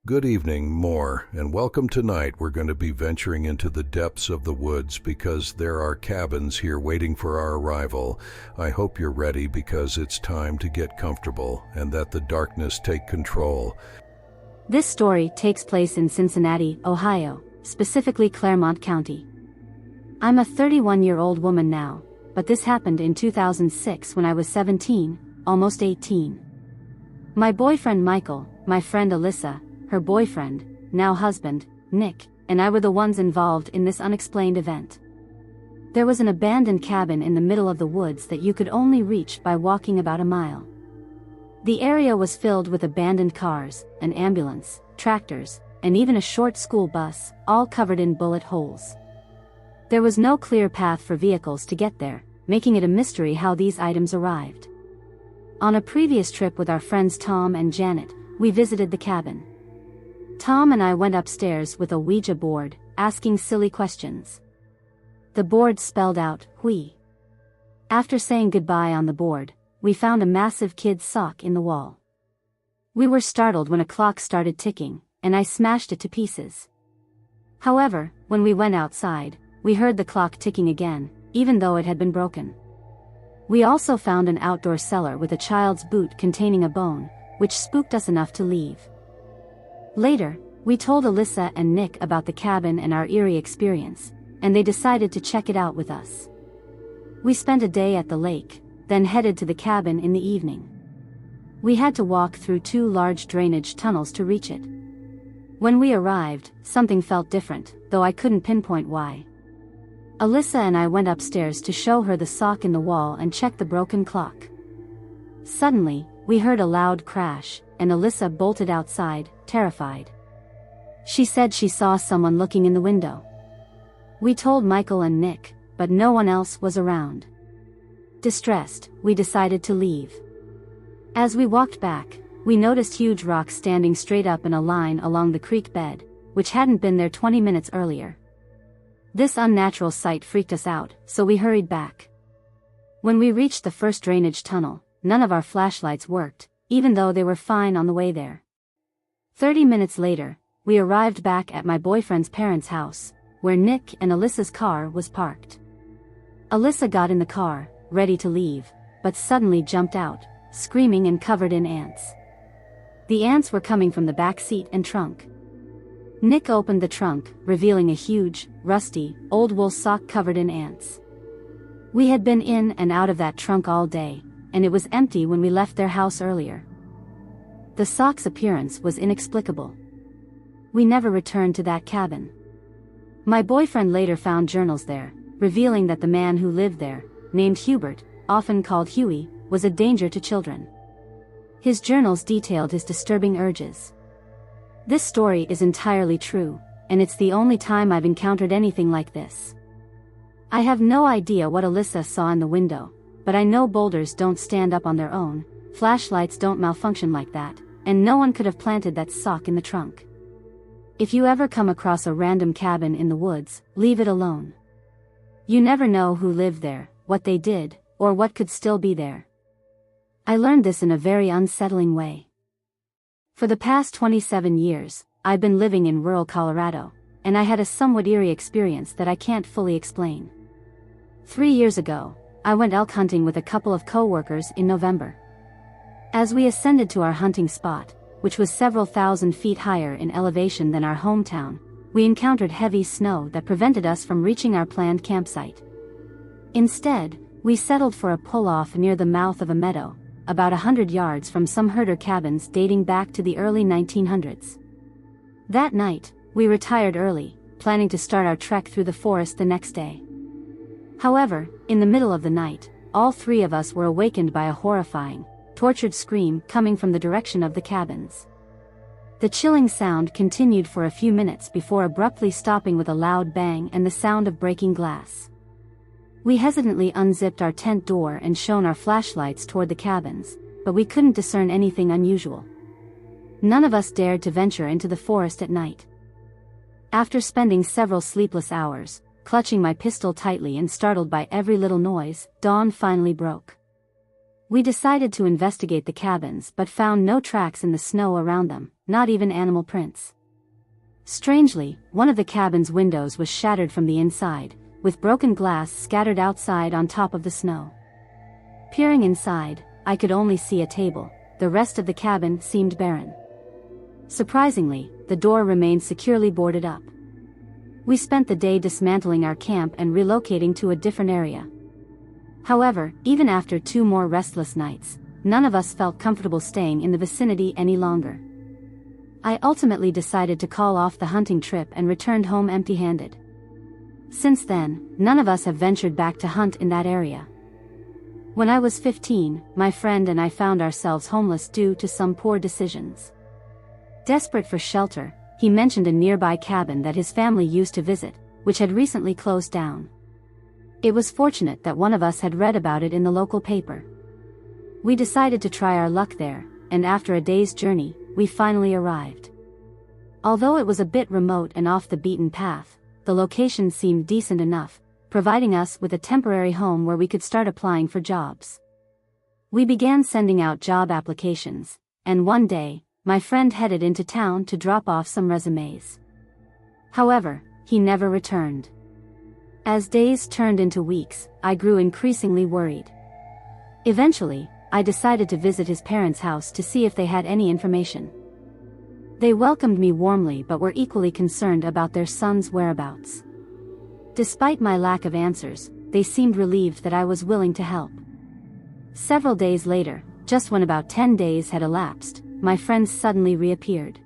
Good evening, and welcome. Tonight we're going to be venturing into the depths of the woods because there are cabins here waiting for our arrival. I hope you're ready because it's time to get comfortable and that the darkness take control. This story takes place in Cincinnati, Ohio, specifically Claremont County. I'm a 31-year-old woman now, but this happened in 2006 when I was 17, almost 18. My boyfriend Michael, my friend Alyssa, her boyfriend, now husband, Nick, and I were the ones involved in this unexplained event. There was an abandoned cabin in the middle of the woods that you could only reach by walking about a mile. The area was filled with abandoned cars, an ambulance, tractors, and even a short school bus, all covered in bullet holes. There was no clear path for vehicles to get there, making it a mystery how these items arrived. On a previous trip with our friends Tom and Janet, we visited the cabin. Tom and I went upstairs with a Ouija board, asking silly questions. The board spelled out, "Hui." After saying goodbye on the board, we found a massive kid's sock in the wall. We were startled when a clock started ticking, and I smashed it to pieces. However, when we went outside, we heard the clock ticking again, even though it had been broken. We also found an outdoor cellar with a child's boot containing a bone, which spooked us enough to leave. Later, we told Alyssa and Nick about the cabin and our eerie experience, and they decided to check it out with us. We spent a day at the lake, then headed to the cabin in the evening. We had to walk through 2 large drainage tunnels to reach it. When we arrived, something felt different, though I couldn't pinpoint why. Alyssa and I went upstairs to show her the sock in the wall and check the broken clock. Suddenly, we heard a loud crash, and Alyssa bolted outside, terrified. She said she saw someone looking in the window. We told Michael and Nick, but no one else was around. Distressed, we decided to leave. As we walked back, we noticed huge rocks standing straight up in a line along the creek bed, which hadn't been there 20 minutes earlier. This unnatural sight freaked us out, so we hurried back. When we reached the first drainage tunnel, none of our flashlights worked, even though they were fine on the way there. 30 minutes later, we arrived back at my boyfriend's parents' house, where Nick and Alyssa's car was parked. Alyssa got in the car, ready to leave, but suddenly jumped out, screaming and covered in ants. The ants were coming from the back seat and trunk. Nick opened the trunk, revealing a huge, rusty, old wool sock covered in ants. We had been in and out of that trunk all day, and it was empty when we left their house earlier. The sock's appearance was inexplicable. We never returned to that cabin. My boyfriend later found journals there, revealing that the man who lived there, named Hubert, often called Huey, was a danger to children. His journals detailed his disturbing urges. This story is entirely true, and it's the only time I've encountered anything like this. I have no idea what Alyssa saw in the window, but I know boulders don't stand up on their own, flashlights don't malfunction like that, and no one could have planted that sock in the trunk. If you ever come across a random cabin in the woods, leave it alone. You never know who lived there, what they did, or what could still be there. I learned this in a very unsettling way. For the past 27 years, I've been living in rural Colorado, and I had a somewhat eerie experience that I can't fully explain. 3 years ago, I went elk hunting with a couple of co-workers in November. As we ascended to our hunting spot, which was several thousand feet higher in elevation than our hometown, we encountered heavy snow that prevented us from reaching our planned campsite. Instead, we settled for a pull-off near the mouth of a meadow, about 100 yards from some herder cabins dating back to the early 1900s. That night, we retired early, planning to start our trek through the forest the next day. However, in the middle of the night, all 3 of us were awakened by a horrifying, tortured scream coming from the direction of the cabins. The chilling sound continued for a few minutes before abruptly stopping with a loud bang and the sound of breaking glass. We hesitantly unzipped our tent door and shone our flashlights toward the cabins, but we couldn't discern anything unusual. None of us dared to venture into the forest at night. After spending several sleepless hours, clutching my pistol tightly and startled by every little noise, dawn finally broke. We decided to investigate the cabins but found no tracks in the snow around them, not even animal prints. Strangely, one of the cabin's windows was shattered from the inside, with broken glass scattered outside on top of the snow. Peering inside, I could only see a table. The rest of the cabin seemed barren. Surprisingly, the door remained securely boarded up. We spent the day dismantling our camp and relocating to a different area. However, even after 2 more restless nights, none of us felt comfortable staying in the vicinity any longer. I ultimately decided to call off the hunting trip and returned home empty-handed. Since then, none of us have ventured back to hunt in that area. When I was 15, my friend and I found ourselves homeless due to some poor decisions. Desperate for shelter, he mentioned a nearby cabin that his family used to visit, which had recently closed down. It was fortunate that one of us had read about it in the local paper. We decided to try our luck there, and after a day's journey, we finally arrived. Although it was a bit remote and off the beaten path, the location seemed decent enough, providing us with a temporary home where we could start applying for jobs. We began sending out job applications, and one day, my friend headed into town to drop off some resumes. However, he never returned. As days turned into weeks, I grew increasingly worried. Eventually, I decided to visit his parents' house to see if they had any information. They welcomed me warmly but were equally concerned about their son's whereabouts. Despite my lack of answers, they seemed relieved that I was willing to help. Several days later, just when about 10 days had elapsed, my friend suddenly reappeared.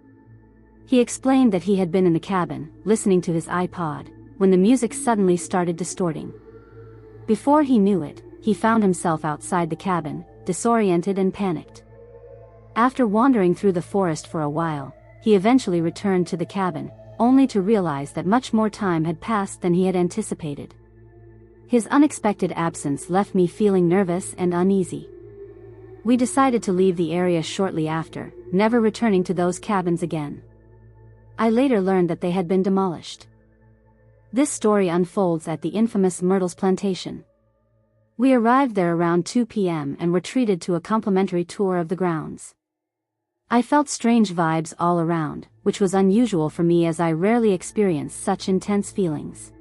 He explained that he had been in the cabin, listening to his iPod, when the music suddenly started distorting. Before he knew it, he found himself outside the cabin, disoriented and panicked. After wandering through the forest for a while, he eventually returned to the cabin, only to realize that much more time had passed than he had anticipated. His unexpected absence left me feeling nervous and uneasy. We decided to leave the area shortly after, never returning to those cabins again. I later learned that they had been demolished. This story unfolds at the infamous Myrtles Plantation. We arrived there around 2 p.m. and were treated to a complimentary tour of the grounds. I felt strange vibes all around, which was unusual for me as I rarely experienced such intense feelings.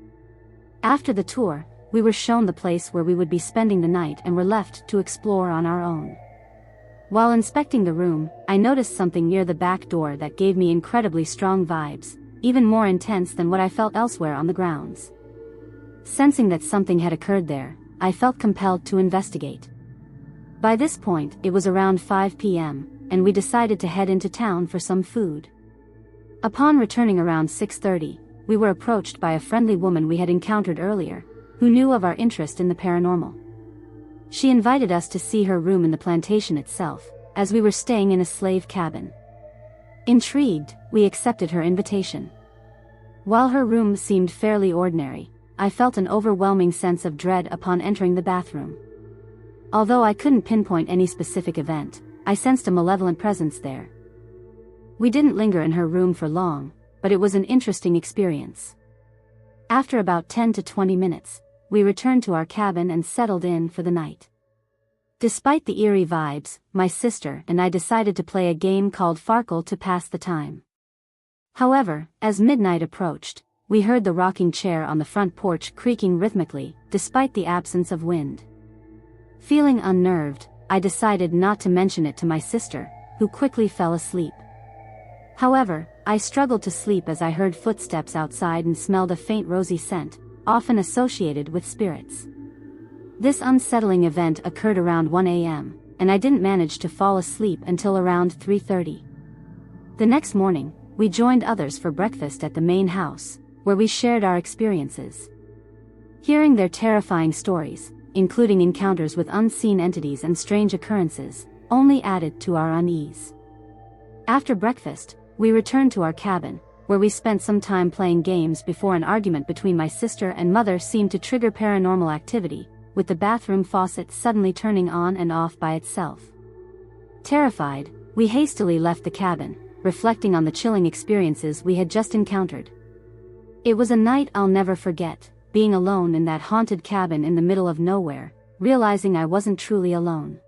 After the tour, we were shown the place where we would be spending the night and were left to explore on our own. While inspecting the room, I noticed something near the back door that gave me incredibly strong vibes, even more intense than what I felt elsewhere on the grounds. Sensing that something had occurred there, I felt compelled to investigate. By this point, it was around 5 p.m., and we decided to head into town for some food. Upon returning around 6:30, we were approached by a friendly woman we had encountered earlier, who knew of our interest in the paranormal. She invited us to see her room in the plantation itself, as we were staying in a slave cabin. Intrigued, we accepted her invitation. While her room seemed fairly ordinary, I felt an overwhelming sense of dread upon entering the bathroom. Although I couldn't pinpoint any specific event, I sensed a malevolent presence there. We didn't linger in her room for long, but it was an interesting experience. After about 10 to 20 minutes, we returned to our cabin and settled in for the night. Despite the eerie vibes, my sister and I decided to play a game called foryou to pass the time. However, as midnight approached, we heard the rocking chair on the front porch creaking rhythmically, despite the absence of wind. Feeling unnerved, I decided not to mention it to my sister, who quickly fell asleep. However, I struggled to sleep as I heard footsteps outside and smelled a faint rosy scent, often associated with spirits. This unsettling event occurred around 1 a.m., and I didn't manage to fall asleep until around 3:30. The next morning, we joined others for breakfast at the main house, where we shared our experiences. Hearing their terrifying stories, including encounters with unseen entities and strange occurrences, only added to our unease. After breakfast, we returned to our cabin, where we spent some time playing games before an argument between my sister and mother seemed to trigger paranormal activity, with the bathroom faucet suddenly turning on and off by itself. Terrified, we hastily left the cabin, reflecting on the chilling experiences we had just encountered. It was a night I'll never forget, being alone in that haunted cabin in the middle of nowhere, realizing I wasn't truly alone.